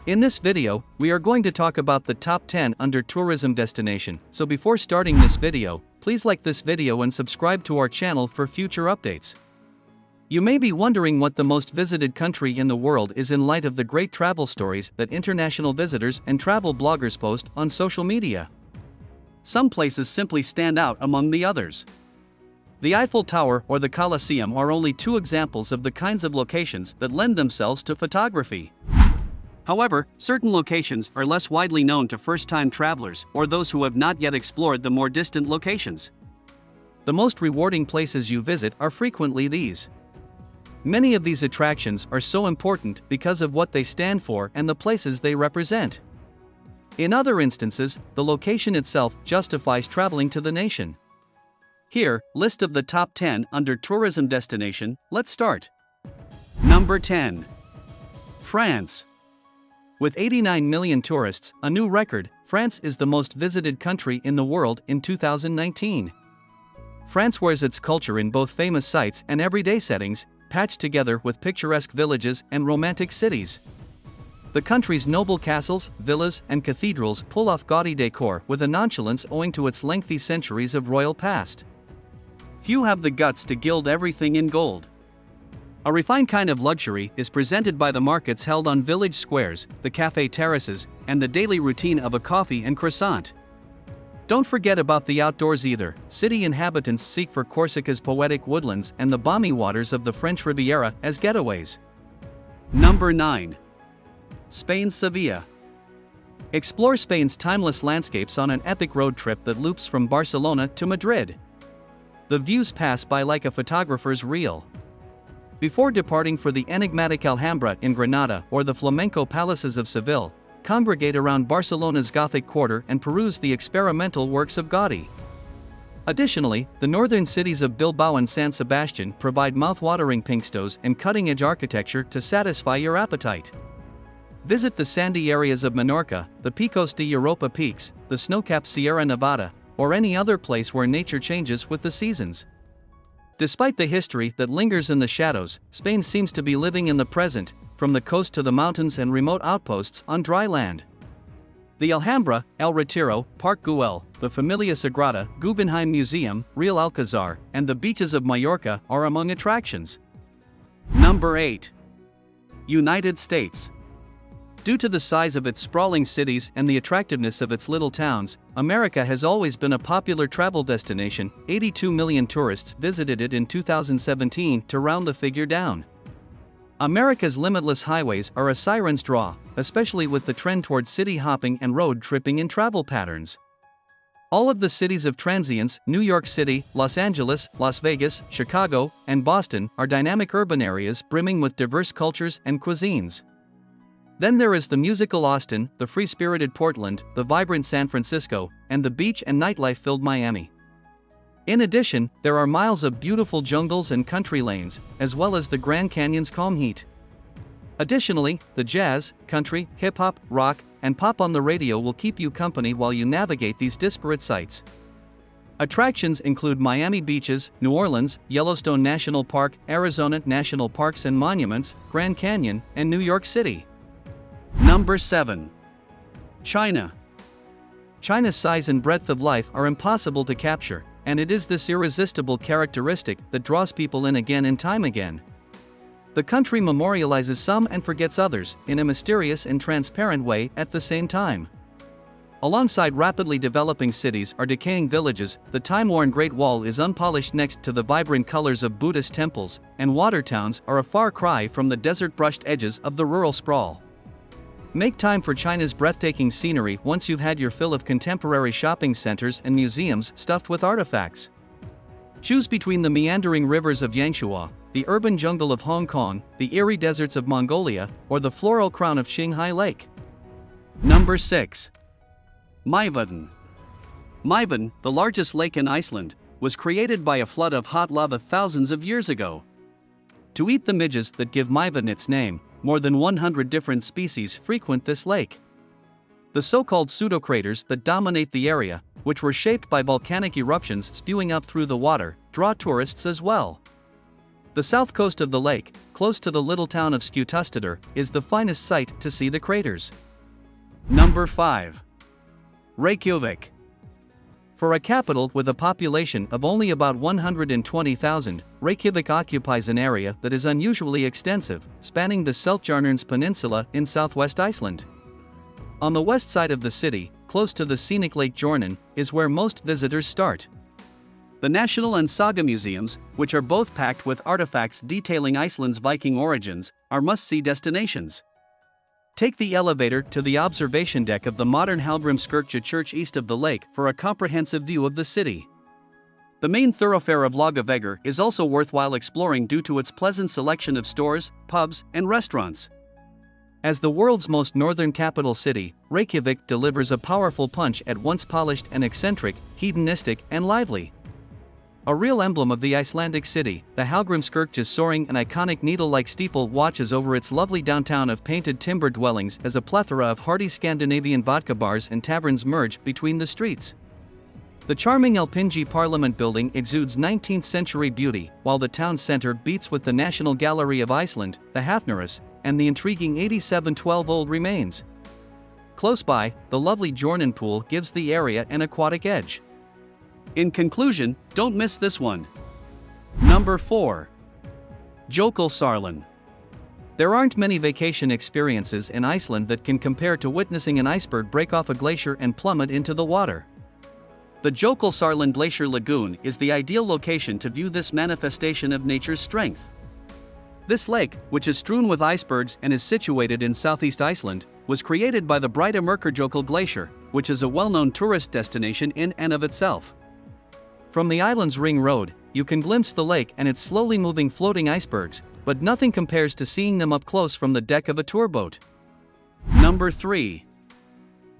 In this video, we are going to talk about the top 10 under tourism destination. So before starting this video, please like this video and subscribe to our channel for future updates. You may be wondering what the most visited country in the world is in light of the great travel stories that international visitors and travel bloggers post on social media. Some places simply stand out among the others. The Eiffel Tower or the Colosseum are only two examples of the kinds of locations that lend themselves to photography. However, certain locations are less widely known to first-time travelers or those who have not yet explored the more distant locations. The most rewarding places you visit are frequently these. Many of these attractions are so important because of what they stand for and the places they represent. In other instances, the location itself justifies traveling to the nation. Here, list of the top 10 under tourism destination. Let's start. Number 10. France. With 89 million tourists, a new record, France is the most visited country in the world in 2019. France wears its culture in both famous sites and everyday settings, patched together with picturesque villages and romantic cities. The country's noble castles, villas, and cathedrals pull off gaudy decor with a nonchalance owing to its lengthy centuries of royal past. Few have the guts to gild everything in gold. A refined kind of luxury is presented by the markets held on village squares, the café terraces, and the daily routine of a coffee and croissant. Don't forget about the outdoors either. City inhabitants seek for Corsica's poetic woodlands and the balmy waters of the French Riviera as getaways. Number 9. Spain's Sevilla. Explore Spain's timeless landscapes on an epic road trip that loops from Barcelona to Madrid. The views pass by like a photographer's reel. Before departing for the enigmatic Alhambra in Granada or the flamenco palaces of Seville, congregate around Barcelona's Gothic quarter and peruse the experimental works of Gaudí. Additionally, the northern cities of Bilbao and San Sebastian provide mouth-watering pinkstos and cutting-edge architecture to satisfy your appetite. Visit the sandy areas of Menorca, the Picos de Europa peaks, the snow-capped Sierra Nevada, or any other place where nature changes with the seasons. Despite the history that lingers in the shadows, Spain seems to be living in the present, from the coast to the mountains and remote outposts on dry land. The Alhambra, El Retiro, Park Güell, the Familia Sagrada, Guggenheim Museum, Real Alcazar, and the beaches of Mallorca are among attractions. Number 8. United States. Due to the size of its sprawling cities and the attractiveness of its little towns, America has always been a popular travel destination. 82 million tourists visited it in 2017 to round the figure down. America's limitless highways are a siren's draw, especially with the trend towards city hopping and road tripping in travel patterns. All of the cities of transience, New York City, Los Angeles, Las Vegas, Chicago, and Boston, are dynamic urban areas brimming with diverse cultures and cuisines. Then there is the musical Austin, the free-spirited Portland, the vibrant San Francisco, and the beach and nightlife-filled Miami. In addition, there are miles of beautiful jungles and country lanes, as well as the Grand Canyon's calm heat. Additionally, the jazz, country, hip-hop, rock, and pop on the radio will keep you company while you navigate these disparate sites. Attractions include Miami beaches, New Orleans, Yellowstone National Park, Arizona National Parks and Monuments, Grand Canyon, and New York City. Number 7. China. China's size and breadth of life are impossible to capture, and it is this irresistible characteristic that draws people in again and time again. The country memorializes some and forgets others, in a mysterious and transparent way at the same time. Alongside rapidly developing cities are decaying villages. The time-worn Great Wall is unpolished next to the vibrant colors of Buddhist temples, and water towns are a far cry from the desert-brushed edges of the rural sprawl. Make time for China's breathtaking scenery once you've had your fill of contemporary shopping centers and museums stuffed with artifacts. Choose between the meandering rivers of Yangshuo, the urban jungle of Hong Kong, the eerie deserts of Mongolia, or the floral crown of Qinghai Lake. Number 6. Mývatn. Mývatn, the largest lake in Iceland, was created by a flood of hot lava thousands of years ago. To eat the midges that give Mývatn its name, more than 100 different species frequent this lake. The so-called pseudocraters that dominate the area, which were shaped by volcanic eruptions spewing up through the water, draw tourists as well. The south coast of the lake, close to the little town of Skutustadr, is the finest site to see the craters. Number 5. Reykjavik. For a capital with a population of only about 120,000, Reykjavik occupies an area that is unusually extensive, spanning the Seltjarnarnes Peninsula in southwest Iceland. On the west side of the city, close to the scenic Lake Jornen, is where most visitors start. The National and Saga museums, which are both packed with artifacts detailing Iceland's Viking origins, are must-see destinations. Take the elevator to the observation deck of the modern Hallgrímskirkja church east of the lake for a comprehensive view of the city. The main thoroughfare of Laugavegur is also worthwhile exploring due to its pleasant selection of stores, pubs, and restaurants. As the world's most northern capital city, Reykjavik delivers a powerful punch at once polished and eccentric, hedonistic, and lively. A real emblem of the Icelandic city, the Hallgrímskirkja's soaring and iconic needle-like steeple watches over its lovely downtown of painted timber dwellings as a plethora of hearty Scandinavian vodka bars and taverns merge between the streets. The charming Alþingi Parliament building exudes 19th-century beauty, while the town center beats with the National Gallery of Iceland, the Hafnarhús, and the intriguing 8712 remains. Close by, the lovely Jornen pool gives the area an aquatic edge. In conclusion, don't miss this one. Number 4. Jökulsárlón. There aren't many vacation experiences in Iceland that can compare to witnessing an iceberg break off a glacier and plummet into the water. The Jökulsárlón Glacier Lagoon is the ideal location to view this manifestation of nature's strength. This lake, which is strewn with icebergs and is situated in southeast Iceland, was created by the Breidamörkurjökull Glacier, which is a well-known tourist destination in and of itself. From the island's ring road, you can glimpse the lake and its slowly moving floating icebergs, but nothing compares to seeing them up close from the deck of a tour boat. Number 3.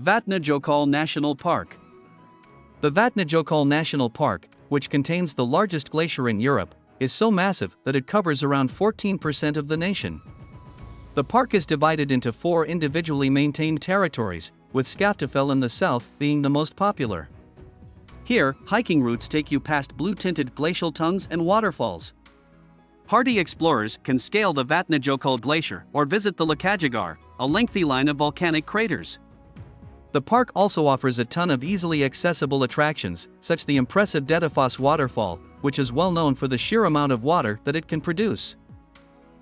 Vatnajökull National Park. The Vatnajökull National Park, which contains the largest glacier in Europe, is so massive that it covers around 14% of the nation. The park is divided into 4 individually maintained territories, with Skaftafell in the south being the most popular. Here, hiking routes take you past blue-tinted glacial tongues and waterfalls. Hardy explorers can scale the Vatnajökull Glacier or visit the Lakagígar, a lengthy line of volcanic craters. The park also offers a ton of easily accessible attractions, such as the impressive Dettifoss waterfall, which is well known for the sheer amount of water that it can produce.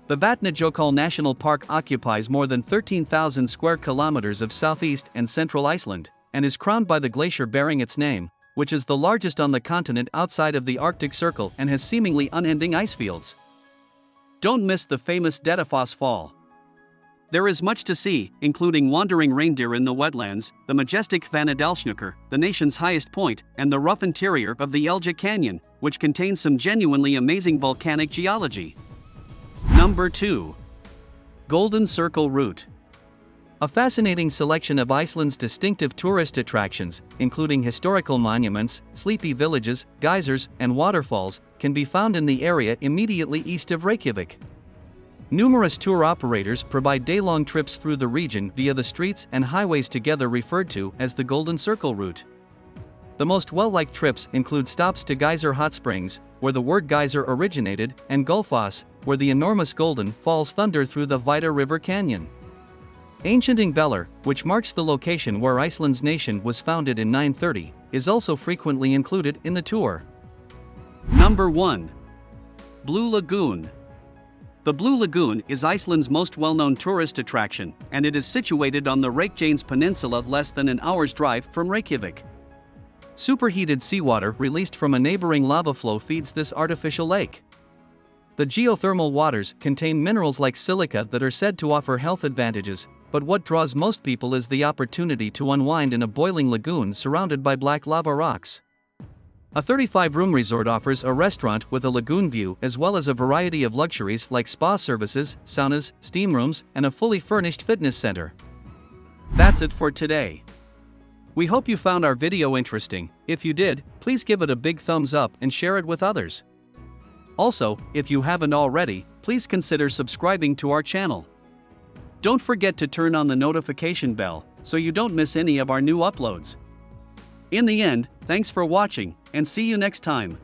The Vatnajökull National Park occupies more than 13,000 square kilometers of southeast and central Iceland, and is crowned by the glacier bearing its name, which is the largest on the continent outside of the Arctic Circle and has seemingly unending ice fields. Don't miss the famous Dettifoss Fall. There is much to see, including wandering reindeer in the wetlands, the majestic Vanadalshnúkur, the nation's highest point, and the rough interior of the Elja Canyon, which contains some genuinely amazing volcanic geology. Number 2. Golden Circle Route. A fascinating selection of Iceland's distinctive tourist attractions, including historical monuments, sleepy villages, geysers, and waterfalls, can be found in the area immediately east of Reykjavik. Numerous tour operators provide day-long trips through the region via the streets and highways together referred to as the Golden Circle Route. The most well-liked trips include stops to Geyser Hot Springs, where the word geyser originated, and Gullfoss, where the enormous Golden Falls thunder through the Vita River Canyon. Ancient Ingvellir, which marks the location where Iceland's nation was founded in 930, is also frequently included in the tour. Number 1. Blue Lagoon. The Blue Lagoon is Iceland's most well-known tourist attraction, and it is situated on the Reykjanes Peninsula less than an hour's drive from Reykjavik. Superheated seawater released from a neighboring lava flow feeds this artificial lake. The geothermal waters contain minerals like silica that are said to offer health advantages, but what draws most people is the opportunity to unwind in a boiling lagoon surrounded by black lava rocks. A 35-room resort offers a restaurant with a lagoon view as well as a variety of luxuries like spa services, saunas, steam rooms, and a fully furnished fitness center. That's it for today. We hope you found our video interesting. If you did, please give it a big thumbs up and share it with others. Also, if you haven't already, please consider subscribing to our channel. Don't forget to turn on the notification bell so you don't miss any of our new uploads. In the end, thanks for watching, and see you next time.